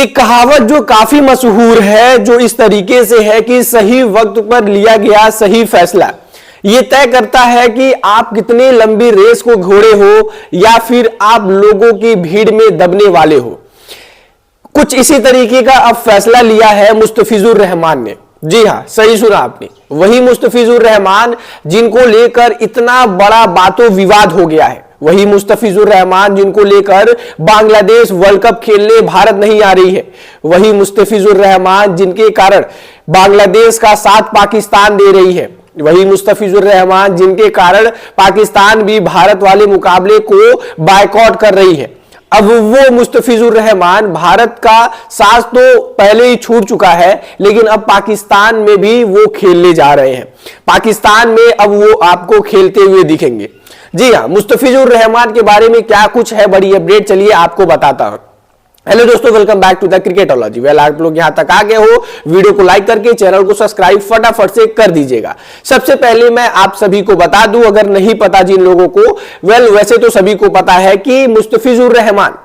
एक कहावत जो काफी मशहूर है, जो इस तरीके से है कि सही वक्त पर लिया गया सही फैसला ये तय करता है कि आप कितने लंबी रेस को घोड़े हो या फिर आप लोगों की भीड़ में दबने वाले हो। कुछ इसी तरीके का अब फैसला लिया है मुस्तफिजुर रहमान ने। जी हां, सही सुना आपने, वही मुस्तफिजुर रहमान जिनको लेकर इतना बड़ा बातों विवाद हो गया है, वही मुस्तफिजुर रहमान जिनको लेकर बांग्लादेश वर्ल्ड कप खेलने भारत नहीं आ रही है, वही मुस्तफिजुर रहमान जिनके कारण बांग्लादेश का साथ पाकिस्तान दे रही है, वही मुस्तफिजुर रहमान जिनके कारण पाकिस्तान भी भारत वाले मुकाबले को बायकॉट कर रही है। अब वो मुस्तफिजुर रहमान, भारत का साथ तो पहले ही छूट चुका है, लेकिन अब पाकिस्तान में भी वो खेलने जा रहे हैं। पाकिस्तान में अब वो आपको खेलते हुए दिखेंगे। जी हां, मुस्तफिजुर रहमान के बारे में क्या कुछ है बड़ी अपडेट, चलिए आपको बताता हूं। हेलो दोस्तों, welcome back to the Cricketology. Well, आप लोग यहां तक आ गए हो, वीडियो को लाइक करके चैनल को सब्सक्राइब फटाफट से कर दीजिएगा। सबसे पहले मैं आप सभी को बता दूं, अगर नहीं पता जिन लोगों को, वैसे तो सभी को पता है कि मुस्तफिजुर रहमान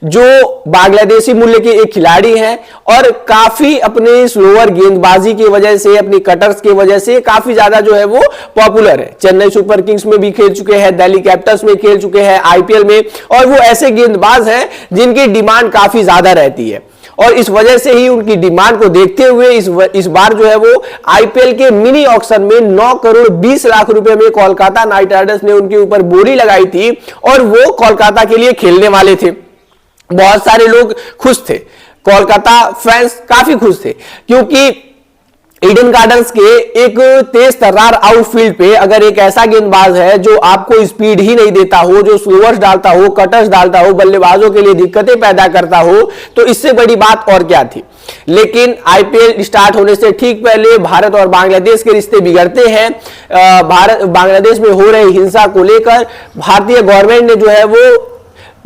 जो बांग्लादेशी मूल्य के एक खिलाड़ी हैं और काफी अपने स्लोअर गेंदबाजी की वजह से, अपनी कटर्स की वजह से काफी ज्यादा जो है वो पॉपुलर है। चेन्नई सुपर किंग्स में भी खेल चुके हैं, दिल्ली कैपिटल्स में खेल चुके हैं, आईपीएल में, और वो ऐसे गेंदबाज हैं जिनकी डिमांड काफी ज्यादा रहती है। और इस वजह से ही उनकी डिमांड को देखते हुए इस बार जो है वो आईपीएल के मिनी ऑक्शन में 9 करोड़ 20 लाख रुपए में कोलकाता नाइट राइडर्स ने उनके ऊपर बोली लगाई थी और वो कोलकाता के लिए खेलने वाले थे। बहुत सारे लोग खुश थे, कोलकाता फैंस काफी खुश थे, क्योंकि ईडन गार्डन्स के एक तेज तर्रार आउटफील्ड पे अगर एक ऐसा गेंदबाज है जो आपको स्पीड ही नहीं देता हो, जो स्लोअर्स डालता हो, कटर्स डालता हो, बल्लेबाजों के लिए दिक्कतें पैदा करता हो, तो इससे बड़ी बात और क्या थी। लेकिन आईपीएल स्टार्ट होने से ठीक पहले भारत और बांग्लादेश के रिश्ते बिगड़ते हैं। भारत बांग्लादेश में हो रही हिंसा को लेकर भारतीय गवर्नमेंट ने जो है वो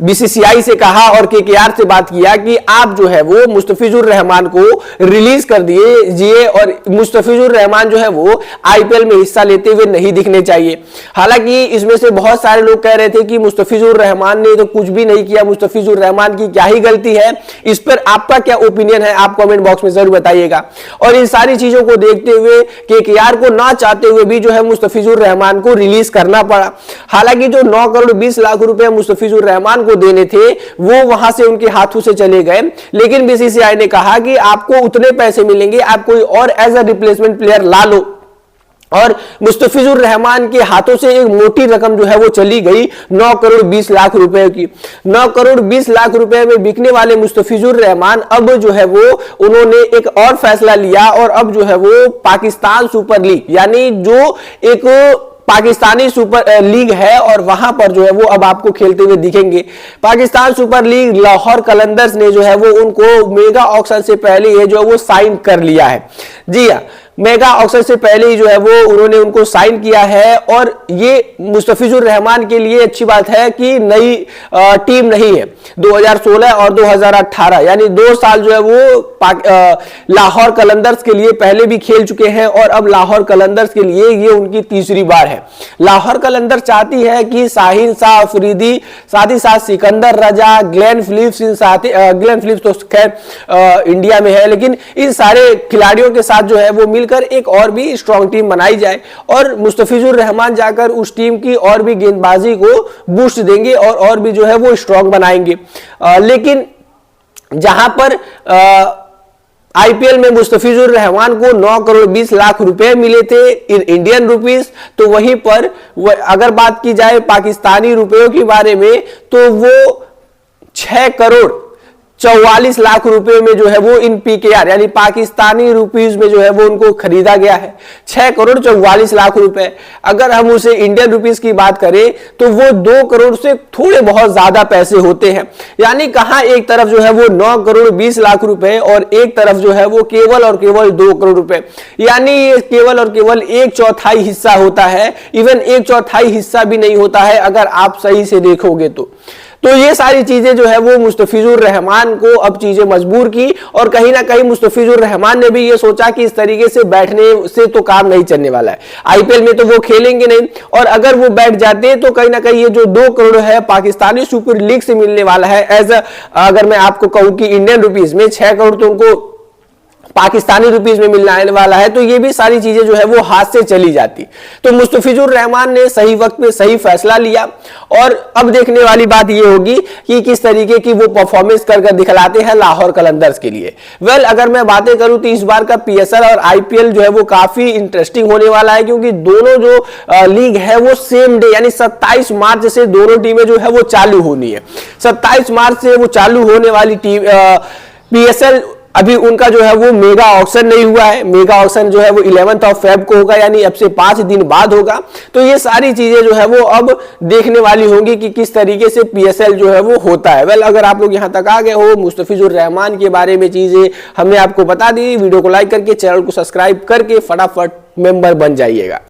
बीसीसीआई से कहा और केकेआर से बात किया कि आप जो है वो मुस्तफिजुर रहमान को रिलीज कर दीजिए और मुस्तफिजुर रहमान जो है वो आईपीएल में हिस्सा लेते हुए नहीं दिखने चाहिए। हालांकि इसमें से बहुत सारे लोग कह रहे थे कि मुस्तफिजुर रहमान ने तो कुछ भी नहीं किया, मुस्तफिजुर रहमान की क्या ही गलती है। इस पर आपका क्या ओपिनियन है, आप कमेंट बॉक्स में जरूर बताइएगा। और इन सारी चीजों को देखते हुए केकेआर को ना चाहते हुए भी जो है मुस्तफिजुर रहमान को रिलीज करना पड़ा। हालांकि जो 9 करोड़ 20 लाख रुपए मुस्तफिजुर रहमान देने थे वो वहां से उनके हाथों से चले गए, लेकिन बीसीसीआई ने कहा कि आपको उतने पैसे मिलेंगे, आप कोई और एज अ रिप्लेसमेंट प्लेयर ला लो। और मुस्तफिजुर रहमान के हाथों से एक मोटी रकम जो है वो चली गई 9 करोड़ 20 लाख रुपए की। 9 करोड़ 20 लाख रुपए में बिकने वाले मुस्तफिजुर रहमान अब जो है वो उन्होंने एक और फैसला लिया और अब जो है वो पाकिस्तान सुपर लीग, यानी जो एक पाकिस्तानी सुपर लीग है और वहां पर जो है वो अब आपको खेलते हुए दिखेंगे। पाकिस्तान सुपर लीग लाहौर कलंदर्स ने जो है वो उनको मेगा ऑक्शन से पहले ये जो है वो साइन कर लिया है। जी हां, मेगा ऑक्शन से पहले ही जो है वो उन्होंने उनको साइन किया है और ये मुस्तफिजुर रहमान के लिए अच्छी बात है कि नई टीम नहीं है। 2016 और 2018 यानी 2 साल जो है वो लाहौर कलंदर्स के लिए पहले भी खेल चुके हैं और अब लाहौर कलंदर्स के लिए ये उनकी तीसरी बार है। लाहौर कलंदर्स चाहती है कि शाहीन शाह अफरीदी, साथ ही साथ सिकंदर रजा, ग्लेन फिलिप्स, ग्लेन फिलिप्स तो खैर इंडिया में है, लेकिन इन सारे खिलाड़ियों के साथ जो है वो मिलकर एक और भी स्ट्रॉन्ग टीम बनाई जाए और मुस्तफिजुर रहमान जाकर उस टीम की और भी गेंदबाजी को बूस्ट देंगे और भी जो है वो स्ट्रॉन्ग बनाएंगे। लेकिन जहां पर आईपीएल में मुस्तफिजुर रहमान को 9 करोड़ 20 लाख रुपए मिले थे इन इंडियन रुपीस, तो वहीं पर अगर बात की जाए पाकिस्तानी रुपयों के बारे में तो वो 6 करोड़ 44 लाख रुपए में जो है वो इन पीकेआर यानी पाकिस्तानी रुपीस में जो है वो उनको खरीदा गया है। 6 करोड़ 44 लाख रुपए। अगर हम उसे इंडियन रुपीस की बात करें तो वो 2 करोड़ से थोड़े बहुत ज्यादा पैसे होते हैं। यानी कहां एक तरफ जो है वो 9 करोड़ 20 लाख रुपए और एक तरफ जो है वो केवल और केवल 2 करोड़ रुपए, यानी ये केवल और केवल 1/4 हिस्सा होता है। इवन 1/4 हिस्सा भी नहीं होता है अगर आप सही से देखोगे तो ये सारी चीजें जो है वो मुस्तफिजुर रहमान को अब चीजें मजबूर की, और कहीं ना कहीं मुस्तफिजुर रहमान ने भी ये सोचा कि इस तरीके से बैठने से तो काम नहीं चलने वाला है, आईपीएल में तो वो खेलेंगे नहीं, और अगर वो बैठ जाते तो कहीं ना कहीं ये जो 2 करोड़ है पाकिस्तानी सुपर लीग से मिलने वाला है, अगर मैं आपको कहूं कि इंडियन रुपीज में 6 करोड़ तो उनको पाकिस्तानी रुपीज में मिलने वाला है, तो ये भी सारी चीजें जो है वो हाथ से चली जाती। तो मुस्तफिजुर रहमान ने सही वक्त पे सही फैसला लिया, और अब देखने वाली बात ये होगी कि किस तरीके की वो परफॉर्मेंस कर दिखलाते हैं लाहौर कलंदर्स के लिए। वेल, अगर मैं बातें करूं तो इस बार का पीएसएल और आईपीएल जो है वो काफी इंटरेस्टिंग होने वाला है, क्योंकि दोनों जो लीग है वो सेम डे यानी 27 मार्च से दोनों टीमें जो है वो चालू होनी है। 27 मार्च से वो चालू होने वाली टीम पीएसएल, अभी उनका जो है वो मेगा ऑक्शन नहीं हुआ है, मेगा ऑक्शन जो है वो 11 फेब को होगा, यानी अब से 5 दिन बाद होगा। तो ये सारी चीजें जो है वो अब देखने वाली होंगी कि किस तरीके से पीएसएल जो है वो होता है। वेल, अगर आप लोग यहां तक आ गए हो, मुस्तफिजुर रहमान के बारे में चीजें हमने आपको बता दी, वीडियो को लाइक करके चैनल को सब्सक्राइब करके फटाफट मेंबर बन जाइएगा।